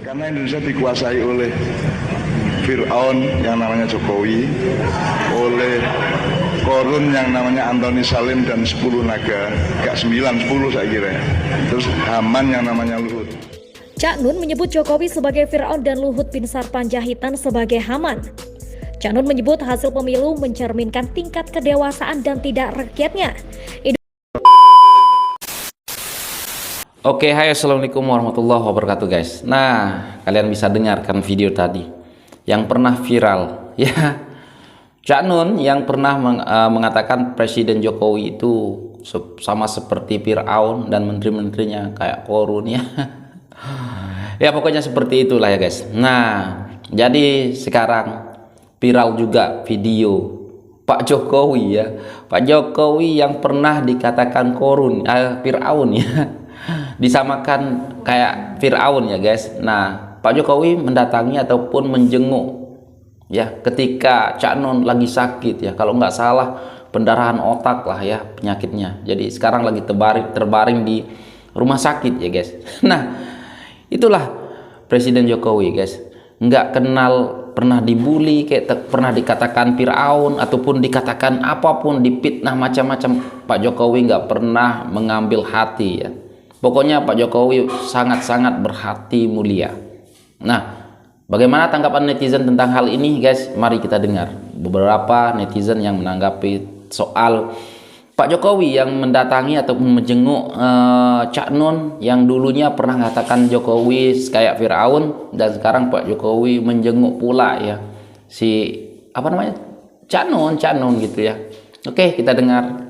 Karena Indonesia dikuasai oleh Fir'aun yang namanya Jokowi, oleh Korun yang namanya Antoni Salim dan 10 naga, gak 9, 10 saya kira. Terus Haman yang namanya Luhut. Cak Nun menyebut Jokowi sebagai Fir'aun dan Luhut bin Sarpanjaitan sebagai Haman. Cak Nun menyebut hasil pemilu mencerminkan tingkat kedewasaan dan tidak rakyatnya. Oke, hai, assalamualaikum warahmatullahi wabarakatuh guys. Nah, kalian bisa dengarkan video tadi yang pernah viral ya. Cak Nun yang pernah mengatakan Presiden Jokowi itu sama seperti Fir'aun dan menteri-menterinya kayak Korun ya. Ya pokoknya seperti itulah ya guys. Nah, jadi sekarang viral juga video Pak Jokowi ya. Pak Jokowi yang pernah dikatakan Korun, Fir'aun ya. Disamakan kayak Fir'aun ya guys. Nah, Pak Jokowi mendatangi ataupun menjenguk ya ketika Cak Nun lagi sakit ya, kalau nggak salah pendarahan otak lah ya penyakitnya. Jadi sekarang lagi terbaring di rumah sakit ya guys. Nah, itulah Presiden Jokowi guys. Nggak kenal, pernah dibully, kayak pernah dikatakan Fir'aun ataupun dikatakan apapun, dipitnah macam-macam. Pak Jokowi nggak pernah mengambil hati ya. Pokoknya Pak Jokowi sangat-sangat berhati mulia. Nah, bagaimana tanggapan netizen tentang hal ini guys? Mari kita dengar beberapa netizen yang menanggapi soal Pak Jokowi yang mendatangi ataupun menjenguk Cak Nun yang dulunya pernah mengatakan Jokowi kayak Fir'aun, dan sekarang Pak Jokowi menjenguk pula ya si apa namanya Cak Nun gitu ya. Oke, kita dengar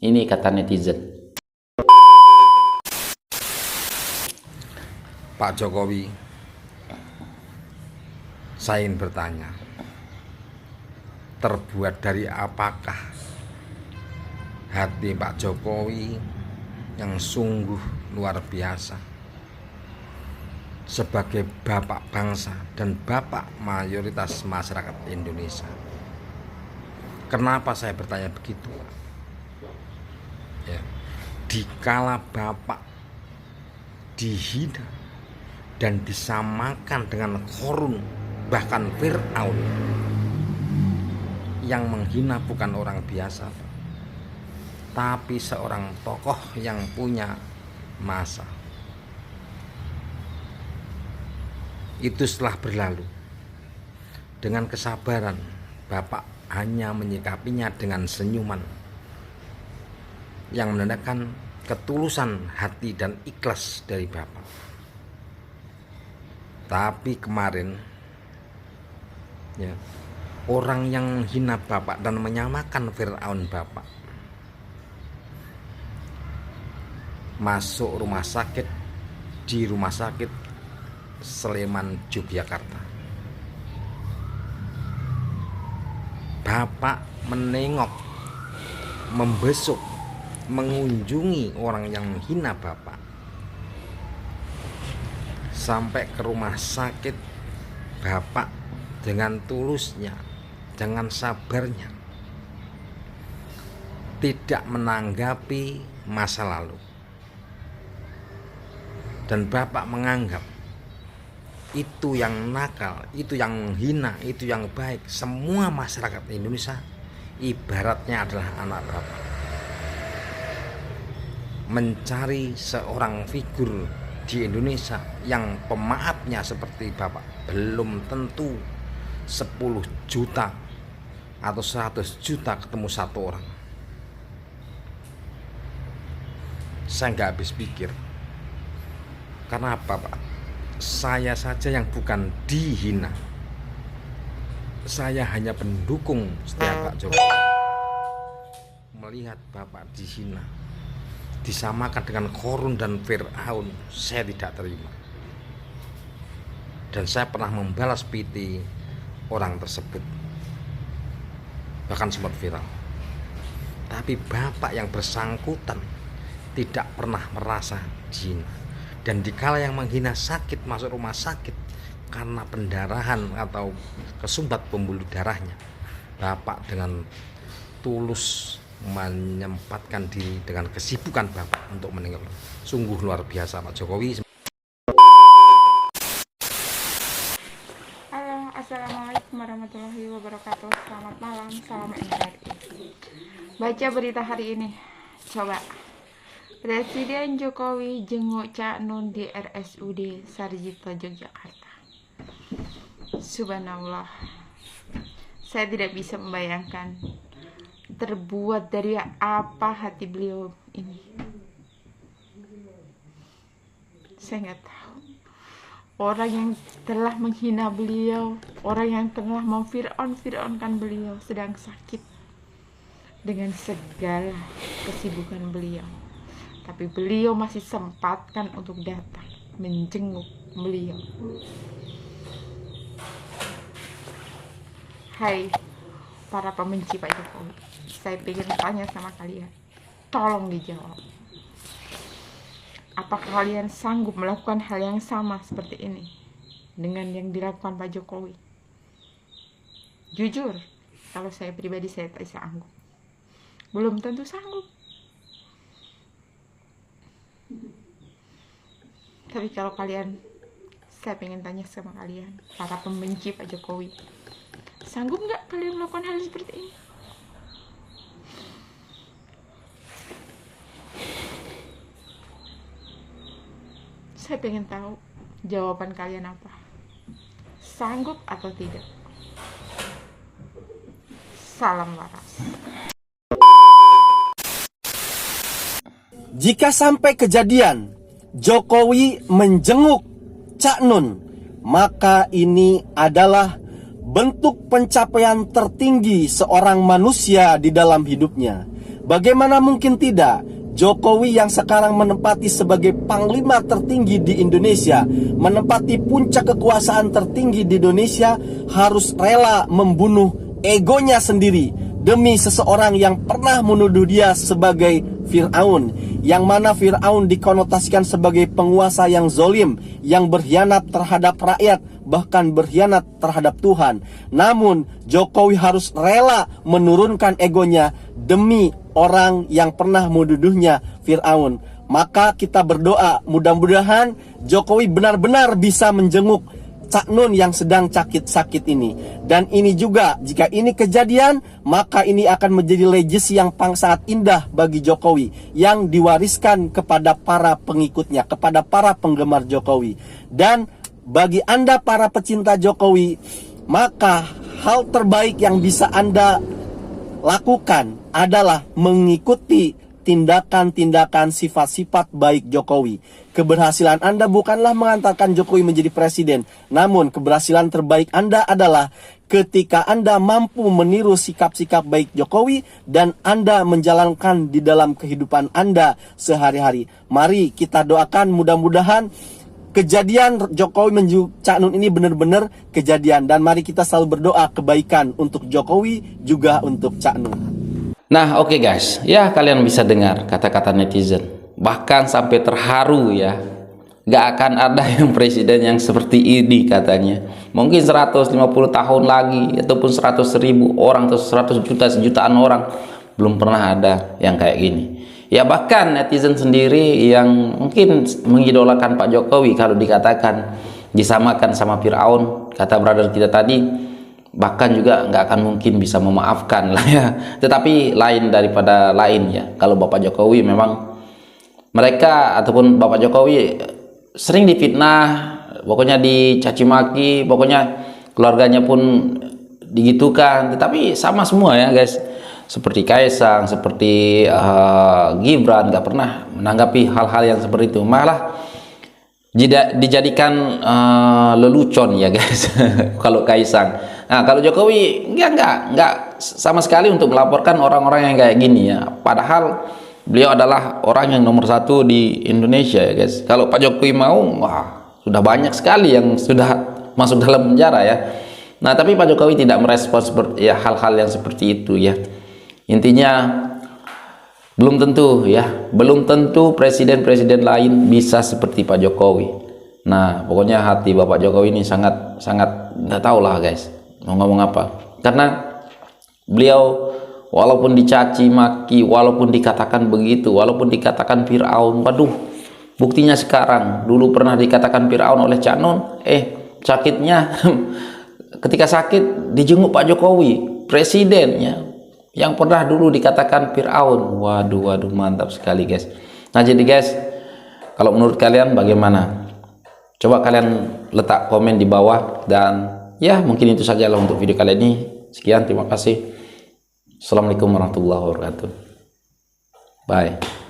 ini kata netizen. Pak Jokowi, saya ingin bertanya, terbuat dari apakah hati Pak Jokowi yang sungguh luar biasa sebagai bapak bangsa dan bapak mayoritas masyarakat Indonesia? Kenapa saya bertanya begitu? Ya, dikala bapak dihina dan disamakan dengan Korun, bahkan Fir'aun, yang menghina bukan orang biasa, tapi seorang tokoh yang punya masa. Itu setelah berlalu, dengan kesabaran bapak hanya menyikapinya dengan senyuman yang menandakan ketulusan hati dan ikhlas dari bapak. Tapi kemarin ya, orang yang hina bapak dan menyamakan Fir'aun bapak masuk rumah sakit di Rumah Sakit Sleman, Yogyakarta. Bapak menengok, membesuk, mengunjungi orang yang menghina bapak sampai ke rumah sakit. Bapak dengan tulusnya, dengan sabarnya, tidak menanggapi masa lalu, dan bapak menganggap itu yang nakal, itu yang menghina, itu yang baik. Semua masyarakat Indonesia ibaratnya adalah anak bapak. Mencari seorang figur di Indonesia yang pemaafnya seperti bapak belum tentu 10 juta atau 100 juta ketemu satu orang. Saya nggak habis pikir. Karena apa Pak? Saya saja yang bukan dihina. Saya hanya pendukung setia Pak Jokowi. Melihat bapak dihina, disamakan dengan Korun dan Fir'aun, saya tidak terima. Dan saya pernah membalas PT orang tersebut, bahkan sempat viral. Tapi bapak yang bersangkutan tidak pernah merasa dihina, dan dikala yang menghina sakit masuk rumah sakit karena pendarahan atau kesumbat pembuluh darahnya, bapak dengan tulus menyempatkan diri dengan kesibukan bapak untuk meninggal. Sungguh luar biasa Pak Jokowi. Assalamualaikum warahmatullahi wabarakatuh. Selamat malam, salam NKRI. Baca berita hari ini. Coba. Presiden Jokowi jenguk Cak Nun di RSUD Sarjito, Yogyakarta. Subhanallah. Saya tidak bisa membayangkan terbuat dari apa hati beliau ini. Saya nggak tahu. Orang yang telah menghina beliau, orang yang telah memfir'aun-fir'aunkan beliau sedang sakit dengan segala kesibukan beliau. Tapi beliau masih sempatkan untuk datang menjenguk beliau. Hai para pembenci Pak Jokowi, saya ingin tanya sama kalian, tolong dijawab. Apakah kalian sanggup melakukan hal yang sama seperti ini dengan yang dilakukan Pak Jokowi? Jujur, kalau saya pribadi saya tak sanggup. Belum tentu sanggup. Tapi kalau kalian, saya pengen tanya sama kalian, para pembenci Pak Jokowi, sanggup nggak kalian melakukan hal seperti ini? Saya pengen tahu jawaban kalian apa. Sanggup atau tidak? Salam waras. Jika sampai kejadian Jokowi menjenguk Cak Nun, maka ini adalah bentuk pencapaian tertinggi seorang manusia di dalam hidupnya. Bagaimana mungkin tidak? Jokowi yang sekarang menempati sebagai panglima tertinggi di Indonesia, menempati puncak kekuasaan tertinggi di Indonesia, harus rela membunuh egonya sendiri demi seseorang yang pernah menuduh dia sebagai Fir'aun, yang mana Fir'aun dikonotasikan sebagai penguasa yang zolim, yang berkhianat terhadap rakyat, bahkan berkhianat terhadap Tuhan. Namun Jokowi harus rela menurunkan egonya demi orang yang pernah menuduhnya Fir'aun. Maka kita berdoa mudah-mudahan Jokowi benar-benar bisa menjenguk Cak Nun yang sedang sakit ini. Dan ini juga, jika ini kejadian, maka ini akan menjadi legacy yang sangat indah bagi Jokowi, yang diwariskan kepada para pengikutnya, kepada para penggemar Jokowi. Dan bagi Anda para pecinta Jokowi, maka hal terbaik yang bisa Anda lakukan adalah mengikuti tindakan-tindakan sifat-sifat baik Jokowi. Keberhasilan Anda bukanlah mengantarkan Jokowi menjadi presiden, namun keberhasilan terbaik Anda adalah ketika Anda mampu meniru sikap-sikap baik Jokowi dan Anda menjalankan di dalam kehidupan Anda sehari-hari. Mari kita doakan mudah-mudahan kejadian Jokowi menjenguk Cak Nun ini benar-benar kejadian, dan mari kita selalu berdoa kebaikan untuk Jokowi juga untuk Cak Nun. Nah, oke guys, ya kalian bisa dengar kata-kata netizen, bahkan sampai terharu ya. Gak akan ada yang presiden yang seperti ini katanya. Mungkin 150 tahun lagi ataupun 100.000 orang atau 100 juta, sejutaan orang, belum pernah ada yang kayak gini. Ya bahkan netizen sendiri yang mungkin mengidolakan Pak Jokowi, kalau dikatakan disamakan sama Fir'aun, kata brother kita tadi, bahkan juga nggak akan mungkin bisa memaafkan lah ya. Tetapi lain daripada lain ya, kalau Bapak Jokowi memang mereka ataupun Bapak Jokowi sering difitnah, pokoknya dicaci maki, pokoknya keluarganya pun digitukan, tetapi sama semua ya guys. Seperti Kaisang, seperti Gibran, nggak pernah menanggapi hal-hal yang seperti itu, malah dijadikan lelucon ya guys. Kalau Kaisang. Nah, kalau Jokowi enggak sama sekali untuk melaporkan orang-orang yang kayak gini ya. Padahal beliau adalah orang yang nomor 1 di Indonesia ya guys. Kalau Pak Jokowi mau, wah, sudah banyak sekali yang sudah masuk dalam penjara ya. Nah, tapi Pak Jokowi tidak merespons ya hal-hal yang seperti itu ya. Intinya belum tentu ya, belum tentu presiden-presiden lain bisa seperti Pak Jokowi. Nah, pokoknya hati Bapak Jokowi ini sangat nggak tahu lah guys mau ngomong apa, karena beliau walaupun dicaci maki, walaupun dikatakan begitu, walaupun dikatakan Fir'aun, waduh, buktinya sekarang, dulu pernah dikatakan Fir'aun oleh Cak Nun, sakitnya ketika sakit dijenguk Pak Jokowi, presidennya yang pernah dulu dikatakan Fir'aun. Waduh, mantap sekali guys. Nah jadi guys, kalau menurut kalian bagaimana? Coba kalian letak komen di bawah. Dan ya mungkin itu saja lah untuk video kali ini. Sekian, terima kasih. Assalamualaikum warahmatullahi wabarakatuh. Bye.